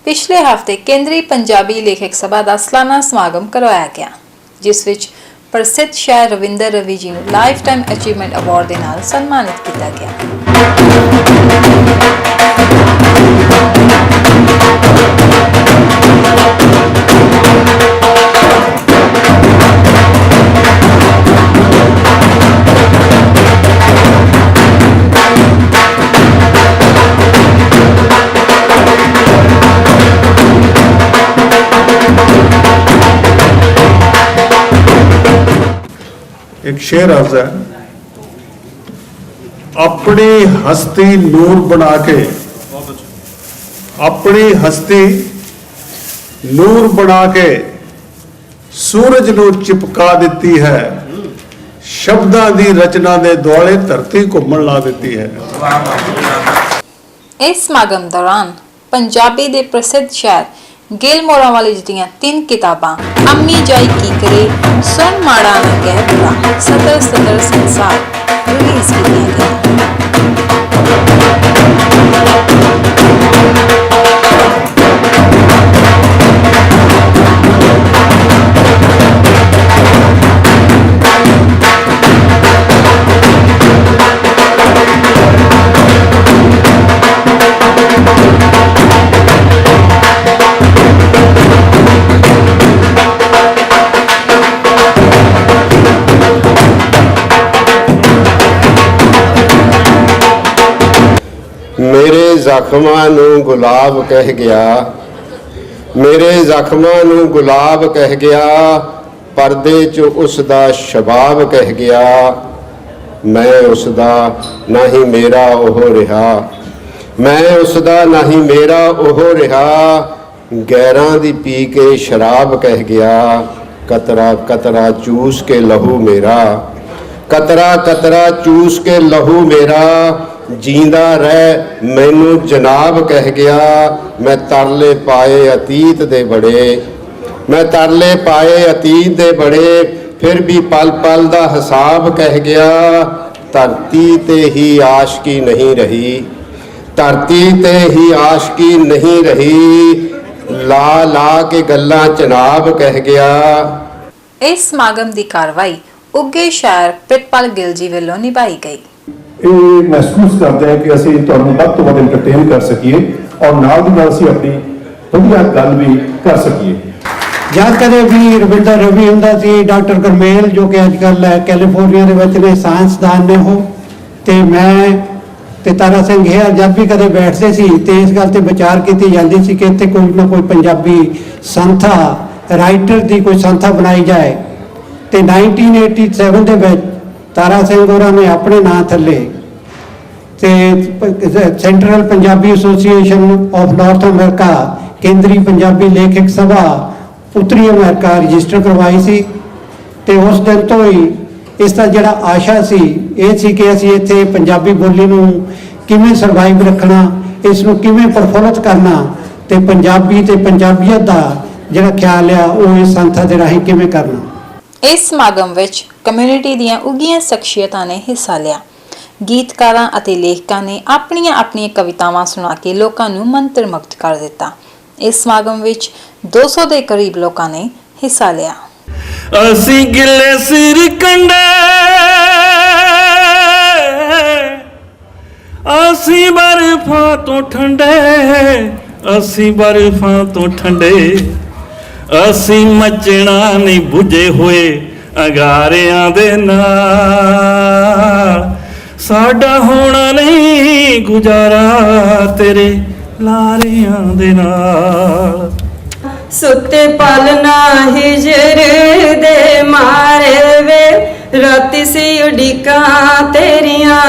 पिछले हफ्ते केंद्रीय पंजाबी लेखक सभा का सालाना समागम करवाया गया, जिस विच प्रसिद्ध शायर रविंदर रवि जी को लाइफ टाइम अचीवमेंट अवार्ड के नाल सन्मानित किया गया। एक शेर अर्ज है, अपनी हस्ती नूर बना के, अपनी हस्ती नूर बना के सूरज नू चिपका दिती है, शब्दां दी रचना दे दुआले धरती घूमण ला दिती है। इस समागम दौरान पंजाबी दे प्रसिद्ध शायर गिल मोरावाली जी दीयां 3 किताबां अम्मी जाई की करे, सुन माड़ा ना कह बुरा, सतर सतर संसार रिलीज की गई। मेरे जख्मां नू गुलाब कह गया, मेरे जख्मां नू गुलाब कह गया, पर्दे च उसदा शबाब कह गया, मैं उसदा ना ही मेरा ओह रहा, मैं उसदा ना ही मेरा ओह रहा, गैरां दी पी के शराब कह गया, कतरा कतरा चूस के लहू मेरा, कतरा कतरा चूस के लहू मेरा, जींदा रह मैनू जनाब कह गया, मैं तरले पाए अतीत दे बड़े, मैं तरले पाए अतीत दे बड़े, फिर भी पल पल दा हिसाब कह गया, धरती ते ही आशकी नहीं रही, धरती ते ही आशकी नहीं रही, ला ला के गल्लां चनाब कह गया। इस समागम की कार्रवाई उगे शायर प्रितपाल गिल जी वालों निभाई गई। ਇਹ ਮਹਿਸੂਸ ਕਰਦੇ ਹਾਂ ਕਿ ਅਸੀਂ ਤੁਹਾਨੂੰ ਵੱਧ ਤੋਂ ਵੱਧ ਐਂਟਰਟੇਨ ਕਰ ਸਕੀਏ ਔਰ ਨਾਲ ਦੀ ਨਾਲ ਅਸੀਂ ਆਪਣੀ ਵਧੀਆ ਗੱਲ ਵੀ ਕਰ ਸਕੀਏ। ਜਦ ਕਦੇ ਵੀ ਰਵਿੰਦਰ ਰਵੀ ਹੁੰਦਾ ਸੀ, ਡਾਕਟਰ ਗਰਮੇਲ ਜੋ ਕਿ ਅੱਜ ਕੱਲ੍ਹ ਕੈਲੀਫੋਰਨੀਆ ਦੇ ਵਿੱਚ ਨੇ, ਸਾਇੰਸਦਾਨ ਨੇ ਉਹ, ਤੇ ਮੈਂ ਤੇ ਤਾਰਾ ਸਿੰਘ ਹੇਅਰ ਜਦ ਵੀ ਕਦੇ ਬੈਠਦੇ ਸੀ ਤੇ ਇਸ ਗੱਲ ਤੇ ਵਿਚਾਰ ਕੀਤੀ ਜਾਂਦੀ ਸੀ ਕਿ ਇੱਥੇ ਕੋਈ ਨਾ ਕੋਈ ਪੰਜਾਬੀ ਸੰਥਾ ਰਾਈਟਰ ਦੀ ਕੋਈ ਸੰਥਾ ਬਣਾਈ ਜਾਏ। ਤੇ 1987 ਦੇ ਵਿੱਚ ਤਾਰਾ ਸਿੰਘ ਹੋਰਾਂ ਨੇ ਆਪਣੇ ਨਾਂ ਥੱਲੇ ਤੇ central Punjabi association of north America, ਕੇਂਦਰੀ ਪੰਜਾਬੀ ਲੇਖਕ ਸਭਾ ਉੱਤਰੀ ਅਮਰੀਕਾ ਰਜਿਸਟਰ ਕਰਵਾਈ ਸੀ। ਤੇ ਉਸ ਦਿਨ ਤੋਂ ਹੀ ਇਸ ਦਾ ਜਿਹੜਾ ਆਸ਼ਾ ਸੀ ਇਹ ਸੀ ਕਿ ਅਸੀਂ ਇੱਥੇ ਪੰਜਾਬੀ ਬੋਲੀ ਨੂੰ ਕਿਵੇਂ ਸਰਵਾਈਵ ਰੱਖਣਾ, ਇਸ ਨੂੰ ਕਿਵੇਂ ਪ੍ਰਫੁੱਲਤ ਕਰਨਾ ਤੇ ਪੰਜਾਬੀ ਤੇ ਪੰਜਾਬੀਅਤ ਦਾ ਜਿਹੜਾ ਖਿਆਲ ਆ ਉਹ ਇਸ ਸੰਸਥਾ ਦੇ ਰਾਹੀਂ ਕਿਵੇਂ ਕਰਨਾ। इस समागम विच कम्यूनिटी दीयां उगियां शख्सियतां ने हिस्सा लिया। गीतकारां अते लेखकां ने अपनियां अपनियां कवितावां सुना के लोकां नूं मंत्रमुग्ध कर दिता। इस समागम विच 200 दे करीब लोकां ने हिस्सा लिया। असी गिले सिर कंडे, असी बर्फां तो ठंडे, असी बर्फां तो ठंडे, असी मचना नहीं बुझे हुए अंगारियां दे नाल, साडा होना नहीं गुजारा तेरे लारियां दे नाल। सुते पालना हिजर दे मारे वे, राती सी उड़ीका तेरिया,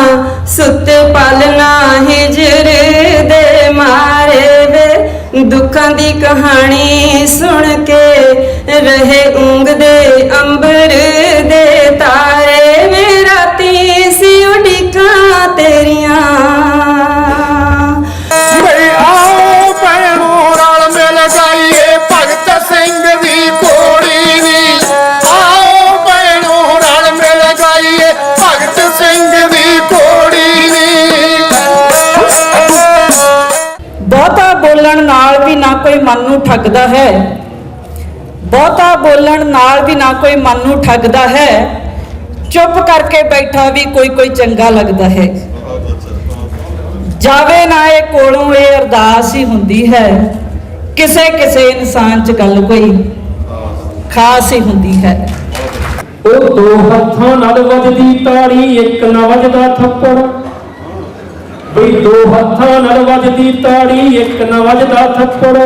सुते पालना हिजर दे मारे वे, दुखां दी कहानी सुन के रहे ऊंघदे अंबर दे तारे, वे राती सी उड़ीका तेरिया। ਬਹੁਤਾ ਬੋਲਣ ਨਾਲ ਵੀ ਨਾ ਕੋਈ ਮਨ ਨੂੰ ਠੱਗਦਾ ਹੈ, ਬਹੁਤਾ ਬੋਲਣ ਨਾਲ ਵੀ ਨਾ ਕੋਈ ਮਨ ਨੂੰ ਠੱਗਦਾ ਹੈ, ਚੁੱਪ ਕਰਕੇ ਬੈਠਾ ਵੀ ਕੋਈ ਕੋਈ ਚੰਗਾ ਲੱਗਦਾ ਹੈ। ਜਾਵੇ ਨਾ ਇਹ ਕੋਲੋਂ ਇਹ ਅਰਦਾਸ ਹੀ ਹੁੰਦੀ ਹੈ, ਕਿਸੇ ਕਿਸੇ ਇਨਸਾਨ 'ਚ ਗੱਲ ਕੋਈ ਖਾਸ ਹੀ ਹੁੰਦੀ ਹੈ। ਉਹ ਦੋ ਹੱਥਾਂ ਨਾਲ ਵੱਜਦੀ ਤਾੜੀ, ਇੱਕ ਨਾ ਵੱਜਦਾ ਥੱਪੜ। ਬਈ ਦੋ ਹੱਥਾਂ ਨਾਲ ਵੱਜਦੀ ਤਾੜੀ, ਇੱਕ ਨਾ ਵੱਜਦਾ ਥੱਪੜ।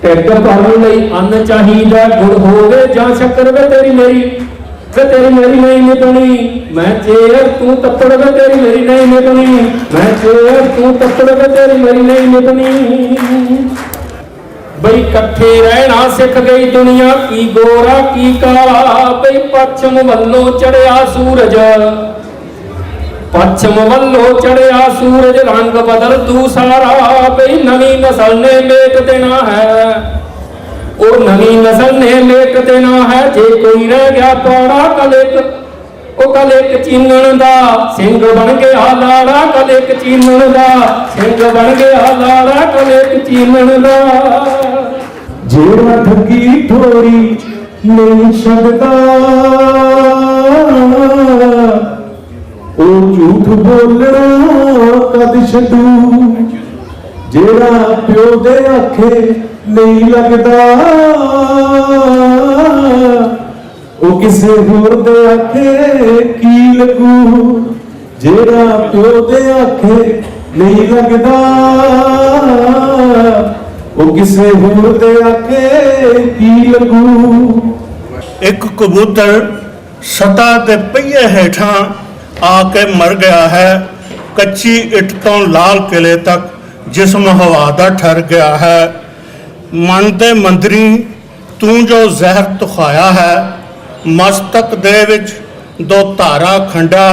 ਢਿੱਡ ਭਰਨ ਲਈ ਅੰਨ ਚਾਹੀਦਾ, ਗੁੜ ਹੋਵੇ ਜਾਂ ਸ਼ੱਕਰ। ਵੇ ਤੇਰੀ ਮੇਰੀ ਨਹੀਂ ਨਿਭਣੀ, ਮੈਂ ਚੇਰ ਤੂੰ ਤੱਪੜ। ਵੇ ਤੇਰੀ ਮੇਰੀ ਨਹੀਂ ਨਿਭਣੀ, ਮੈਂ ਚੇਰ ਤੂੰ ਤੱਪੜ। ਵੇ ਤੇਰੀ ਮੇਰੀ ਨਹੀਂ ਨਿਭਣੀ। ਬਈ ਇਕੱਠੇ ਰਹਿਣਾ ਸਿੱਖ ਗਈ ਦੁਨੀਆ, ਕੀ ਗੋਰਾ ਕੀ ਕਾਲਾ। ਬਈ ਪੱਛਮ ਵੱਲੋਂ ਚੜਿਆ ਸੂਰਜ, ਪੱਛਮ ਵੱਲੋਂ ਚੜਿਆ ਸੂਰਜ, ਰੰਗ ਬਦਲ ਤੂੰ ਸਾਰਾ। ਬਈ ਨਵੀਂ ਨਸਲ ਨੇ ਮੇਟ ਦੇਣਾ ਹੈ, ਉਹ ਨਵੀਂ ਨਸਲ ਨੇ ਮੇਟ ਦੇਣਾ ਹੈ। ਜੇ ਕੋਈ ਰਹਿ ਗਿਆ ਪਾੜਾ ਕਲੇਕ, ਉਹ ਕਲੇਕ ਚੀਨਣ ਦਾ ਸਿੰਘ ਬਣ ਗਿਆ ਲਾੜਾ। ਕਲੇਕ ਚੀਨਣ ਦਾ ਸਿੰਘ ਬਣ ਗਿਆ ਲਾੜਾ, ਕਲੇਕ ਚੀਨਣ ਦਾ। ਜਿਹੜਾ ਠੱਗੀ ਠੋਰੀ ਨਹੀਂ ਛੱਡਦਾ, ਉਹ ਝੂਠ ਬੋਲਣਾ ਕਦ ਛੱਡੂ। ਜਿਹੜਾ ਪਿਓ ਦੇ ਆਖੇ ਨਹੀਂ ਲੱਗਦਾ, ਉਹ ਕਿਸੇ ਹੋਰ ਦੇ ਆਖੇ ਕੀ ਲੱਗੂ। ਜਿਹੜਾ ਪਿਓ ਦੇ ਆਖੇ ਨਹੀਂ ਲੱਗਦਾ, ਉਹ ਕਿਸੇ ਹੋਰ ਦੇ ਆਖੇ ਕੀ ਲੱਗੂ। ਇੱਕ ਕਬੂਤਰ ਸਤਾ ਦੇ ਪਹੀਏ ਹੇਠਾਂ ਆ ਕੇ ਮਰ ਗਿਆ ਹੈ, ਕੱਚੀ ਇੱਟ ਤੋਂ ਲਾਲ ਕਿਲੇ ਤੱਕ ਜਿਸਮ ਹਵਾ ਦਾ ਠਰ ਗਿਆ ਹੈ। ਮਨ ਦੇ ਮੰਦਰੀ ਤੂੰ ਜੋ ਜ਼ਹਿਰ ਤੁਖਾਇਆ ਹੈ, ਮਸਤਕ ਦੇ ਵਿੱਚ ਦੋ ਧਾਰਾ ਖੰਡਾ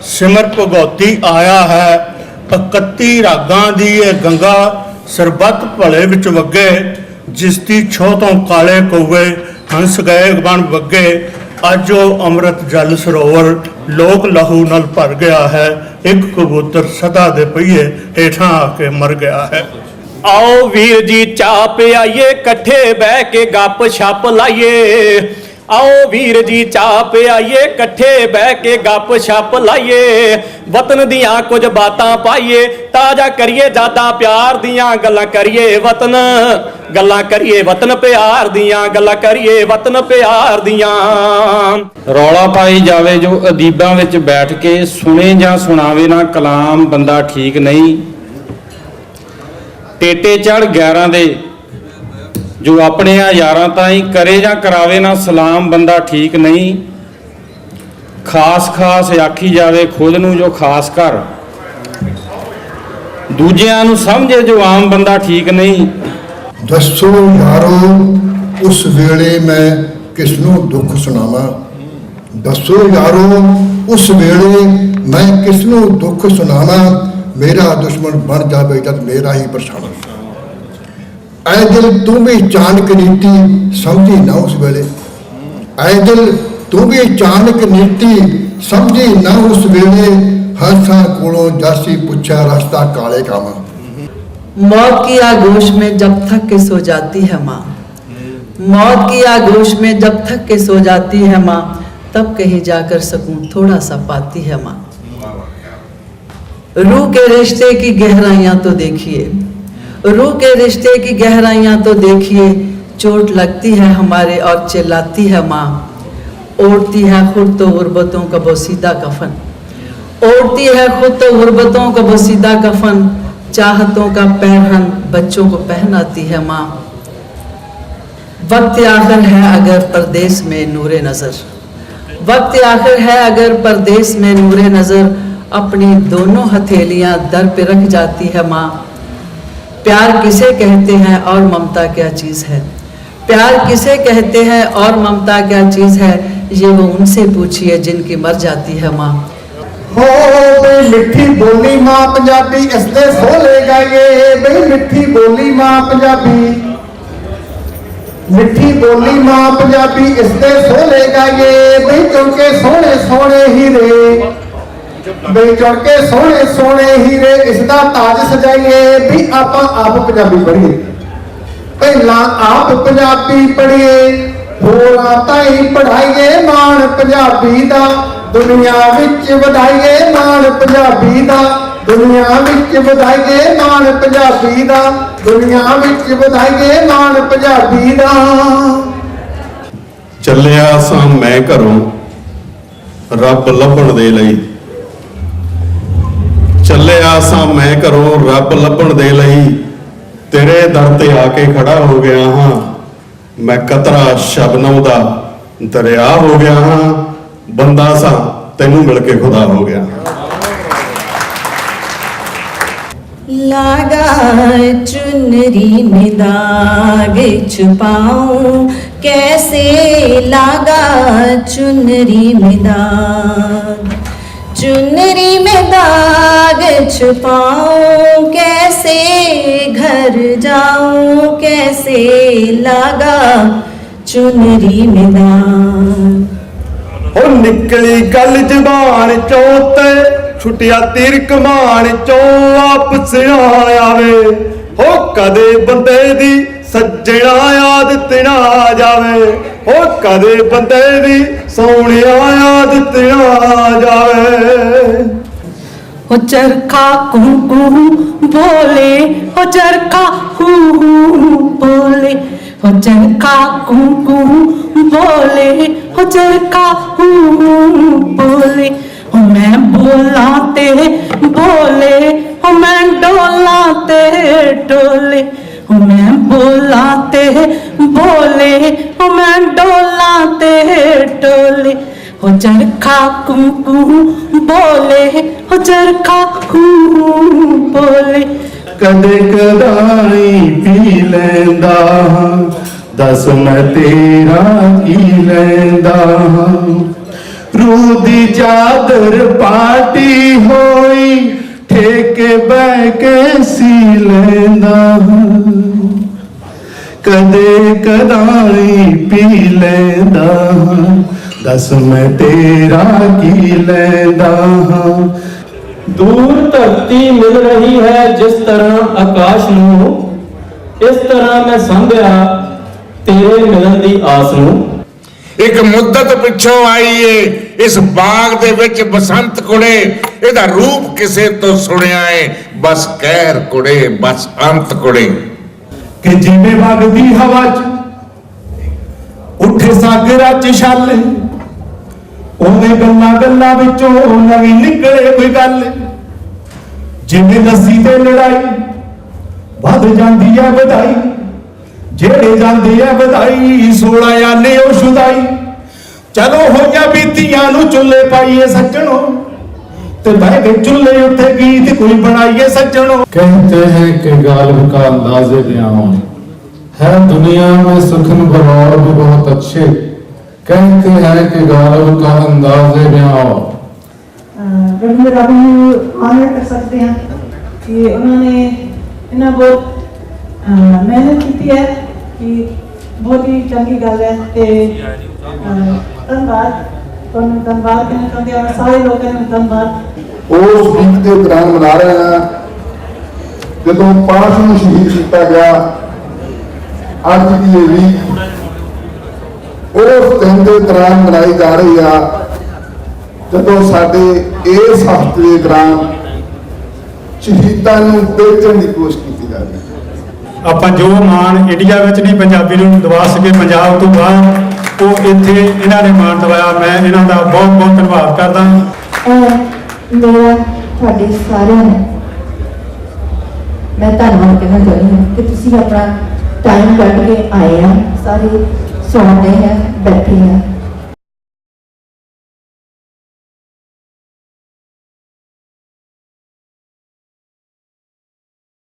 ਸਿਮਰ ਭਗਉਤੀ ਆਇਆ ਹੈ। 31 ਰਾਗਾਂ ਦੀ ਇਹ ਗੰਗਾ ਸਰਬੱਤ ਭਲੇ ਵਿੱਚ ਵਗੇ, ਜਿਸ ਦੀ ਛੋਹ ਤੋਂ ਕਾਲੇ ਕੌਵੇ ਹੰਸ ਗਏ ਬਣ ਵੱਗੇ। ਅੱਜ ਉਹ ਅੰਮ੍ਰਿਤ ਜਲ ਸਰੋਵਰ ਲੋਕ ਲਹੂ ਨਾਲ ਭਰ ਗਿਆ ਹੈ। ਇੱਕ ਕਬੂਤਰ ਸਦਾ ਦੇ ਪਹੀਏ ਹੇਠਾਂ ਆ ਕੇ ਮਰ ਗਿਆ ਹੈ। ਆਓ ਵੀਰ ਜੀ ਚਾਹ ਪਿਆਈਏ, ਇਕੱਠੇ ਬਹਿ ਕੇ ਗੱਪ ਛੱਪ ਲਾਈਏ। ਆਓ ਵੀਰ ਜੀ ਚਾਹ ਪਿਆਈਏ, ਇਕੱਠੇ ਬਹਿ ਕੇ ਗੱਪ ਛੱਪ ਲਾਈਏ। ਵਤਨ ਦੀਆਂ ਕੁਝ ਬਾਤਾਂ ਪਾਈਏ, ਤਾਜ਼ਾ ਕਰੀਏ ਯਾਦਾਂ ਪਿਆਰ ਦੀਆਂ। ਗੱਲਾਂ ਕਰੀਏ ਵਤਨ, ਗੱਲਾਂ ਕਰੀਏ ਵਤਨ ਪਿਆਰ ਦੀਆਂ। ਗੱਲਾਂ ਕਰੀਏ ਵਤਨ ਪਿਆਰ ਦੀਆਂ। ਰੌਲਾ ਪਾਈ ਜਾਵੇ ਜੋ ਅਦੀਬਾਂ ਵਿੱਚ ਬੈਠ ਕੇ, ਸੁਣੇ ਜਾਂ ਸੁਣਾਵੇ ਨਾ ਕਲਾਮ ਬੰਦਾ ਠੀਕ ਨਹੀਂ। ਟੇਟੇ ਚੜ 11 ਦੇ ਜੋ ਆਪਣੇ ਯਾਰਾਂ ਤਾਈਂ ਕਰੇ ਜਾਂ ਕਰਾਵੇ ਨਾ ਸਲਾਮ ਬੰਦਾ ਠੀਕ ਨਹੀਂ। ਖਾਸ ਖਾਸ ਆਖੀ ਜਾਵੇ ਖੁਦ ਨੂੰ ਜੋ ਖਾਸ ਕਰ, ਦੂਜਿਆਂ ਨੂੰ ਸਮਝੇ ਜੋ ਆਮ ਬੰਦਾ ਠੀਕ ਨਹੀਂ। ਦੱਸੋ ਯਾਰੋ ਉਸ ਵੇਲੇ ਮੈਂ ਕਿਸ ਨੂੰ ਦੁੱਖ ਸੁਣਾਵਾਂ। ਦੱਸੋ ਯਾਰੋ ਉਸ ਵੇਲੇ ਮੈਂ ਕਿਸ ਨੂੰ ਦੁੱਖ ਸੁਣਾਵਾਂ। ਮੇਰਾ ਦੁਸ਼ਮਣ ਬਣ ਜਾਵੇ ਜਦ ਮੇਰਾ ਹੀ ਪਰਛਾਵਾਂ। ਐ ਦਿਲ ਤੂੰ ਵੀ ਚਾਣਕ ਨੀਤੀ ਸਮਝੀ ਨਾ ਉਸ ਵੇਲੇ। ਐ ਦਿਲ ਤੂੰ ਵੀ ਚਾਣਕ ਨੀਤੀ समझी न उस वेले हंसा कोलों जासी पूछा रास्ता काले कामा। मौत की आगोश में जब थक के सो जाती है माँ, मौत की आगोश में जब थक के सो जाती है माँ, तब कहीं जाकर सकून थोड़ा सा पाती है माँ। रूह के रिश्ते की गहराइयां तो देखिए, रूह के रिश्ते की गहराइयां तो देखिए। चोट लगती है हमारे और चिल्लाती है माँ। ओढ़ती है खुद तो गुर्बतों का बोसीदा कफन, ओढ़ती है खुद तो गुर्बतों का बोसीदा कफन। चाहतों का पहन बच्चों को पहनाती है माँ। वक्त आखिर है अगर परदेस में नूरे नज़र, वक्त आखिर है अगर परदेस में नूरे नज़र। अपनी दोनों हथेलियाँ दर पे रख जाती है माँ। प्यार किसे कहते हैं और ममता क्या चीज़ है, प्यार किसे कहते हैं और ममता क्या चीज़ है। ये वो उनसे पूछिए जिनकी मर जाती है माँ। हो बई मिठी बोली माँ पंजाबी इसने सोले गाइए। बई मिठी बोली माँ पंजाबी, मिठी बोली माँ पंजाबी इसने सोले गाइए। बई चुनके सोने सोने हीरे, बई चुनके सोने सोने हीरे इसका ताज सजाइए। भी आप पंजाबी पढ़िए। ਪਹਿਲਾਂ ਆਪ ਪੰਜਾਬੀ ਪੜ੍ਹੀਏ, ਹੋਰਾਂ ਤਾਈਂ ਪੜ੍ਹਾਈਏ ਮਾਣ ਪੰਜਾਬੀ ਦਾ, ਦੁਨੀਆ ਵਿੱਚ ਵਧਾਈਏ ਮਾਣ ਪੰਜਾਬੀ ਦਾ, ਦੁਨੀਆ ਵਿੱਚ ਵਧਾਈਏ ਮਾਣ ਪੰਜਾਬੀ ਦਾ, ਦੁਨੀਆ ਵਿੱਚ ਵਧਾਈਏ ਮਾਣ ਪੰਜਾਬੀ ਦਾ। ਚੱਲਿਆ ਸਾਂ ਮੈਂ ਘਰੋਂ ਰੱਬ ਲੱਭਣ ਦੇ ਲਈ, ਚੱਲਿਆ ਸਾਂ ਮੈਂ ਘਰੋਂ ਰੱਬ ਲੱਭਣ ਦੇ ਲਈ, ਤੇਰੇ ਦਰ ਤੇ ਆ ਕੇ ਖੜਾ ਹੋ ਗਿਆ ਹਾਂ, ਮੈਂ ਕਤਰਾ ਸ਼ਬਨਮ ਦਾ ਦਰਿਆ ਹੋ ਗਿਆ ਹਾਂ, ਬੰਦਾ ਸਾਂ ਤੈਨੂੰ ਮਿਲ ਕੇ ਖੁਦਾ ਹੋ ਗਿਆ। लगा चुनरी में दाग छुपाऊं कैसे, लगा चुनरी में दाग, चुनरी में दाग छुपाऊं कैसे, घर जाऊं कैसे, लगा चुनरी में दाग। ओ निकली गल जबान चौते, छुटिया तीर कमान चो वापस आवे, हो कदे बंदे दी सज्जणा आदत ना जावे, हो कदे बंदे दी सोहणिया आदत ना जावे। हो चरखा कू कू बोले, हो चरखा हू बोले, हो चरखा कू कू बोले, हो चरखा हू बोले, हो मैं बोला ते बोले, हो मैं डोला ते डोले, हो मैं बोला ते बोले, हो मैं डोला ते डोले, हो चरखा कू कू बोले, हो चरखा कू बोले। कदे कदाई पी लैंदा, दस मैं तेरा की लैंदा, रूह दी चादर पाटी होई, ठेके बह के सी लैंदा, कदे कदाई पी लैंदा, दस मैं तेरा की लैंदा। दूर धरती मिल रही है जिस तरह आकाश नूं, इस तरह मैं संभ्या तेरे मिलन दी आस नूं। एक मुद्दत पिछों आई है इस बाग दे विच बसंत कुड़े, इहदा रूप किसे तो सुनिया है, बस कहर कुड़े बस अंत कुड़े। कि जिवें वगदी हवा च उठे सागरा च छल, उवें गल्लां गल्लां विचों नवीं निकले कोई गल, जिवें लस्सी ते लड़ाई वध जांदी है ਵਧਾਈ, ਜਿਹੜੇ ਜਾਂਦੇ ਆ ਵਧਾਈ 16 ਆਨੇ ਉਹ ਸ਼ੁਦਾਈ, ਚਲੋ ਹੋਈਆਂ ਬੀਤੀਆਂ ਨੂੰ ਚੁੱਲ੍ਹੇ ਪਾਈਏ ਸੱਜਣੋ, ਤੇ ਬਹਿ ਕੇ ਚੁੱਲ੍ਹੇ ਉੱਤੇ ਗੀਤ ਕੋਈ ਬਣਾਈਏ ਸੱਜਣੋ। कहते हैं कि गालिब का अंदाज़े बयां है दुनिया में सुखन बरौर भी बहुत अच्छे, कहते हैं कि गालिब का अंदाज़े बयां रविंद्र रावी ऑनर कर सकते हैं कि उन्होंने इन्ना बहुत मेहनत की है कि बहुत ही चंगी गल है ते धन्यवाद धन्यवाद कहना चाहते हैं सारे लोगों ने धन्यवाद। उस गीत के दौरान मना रहे हैं जदों पांच नूं शहीद किया गया, अज की ये वीक उस दिन के दौरान मनाई जा रही है जदों साडे इस हफ्ते के दौरान शहीदां नूं बेचण की कोशिश की जा रही है। ਆਪਾਂ ਜੋ ਮਾਣ ਇੰਡੀਆ ਵਿੱਚ ਨਹੀਂ ਪੰਜਾਬੀ ਨੂੰ ਦਵਾ ਸਕੇ ਪੰਜਾਬ ਤੋਂ ਬਾਹਰ, ਉਹ ਇੱਥੇ ਇਹਨਾਂ ਨੇ ਮਾਣ ਦਵਾਇਆ। ਮੈਂ ਇਹਨਾਂ ਦਾ ਬਹੁਤ ਬਹੁਤ ਧੰਨਵਾਦ ਕਰਦਾ। ਮੇਰਾ ਤੁਹਾਡੇ ਸਾਰਿਆਂ ਨੂੰ ਮੈਂ ਧੰਨਵਾਦ ਕਹਿਣਾ ਚਾਹੁੰਦੀ ਹਾਂ ਕਿ ਤੁਸੀਂ ਆਪਣਾ ਟਾਈਮ ਕੱਢ ਕੇ ਆਏ ਆ, ਸਾਰੇ ਸੌਂਦੇ ਹੈ ਬੈਠੇ ਹੈ।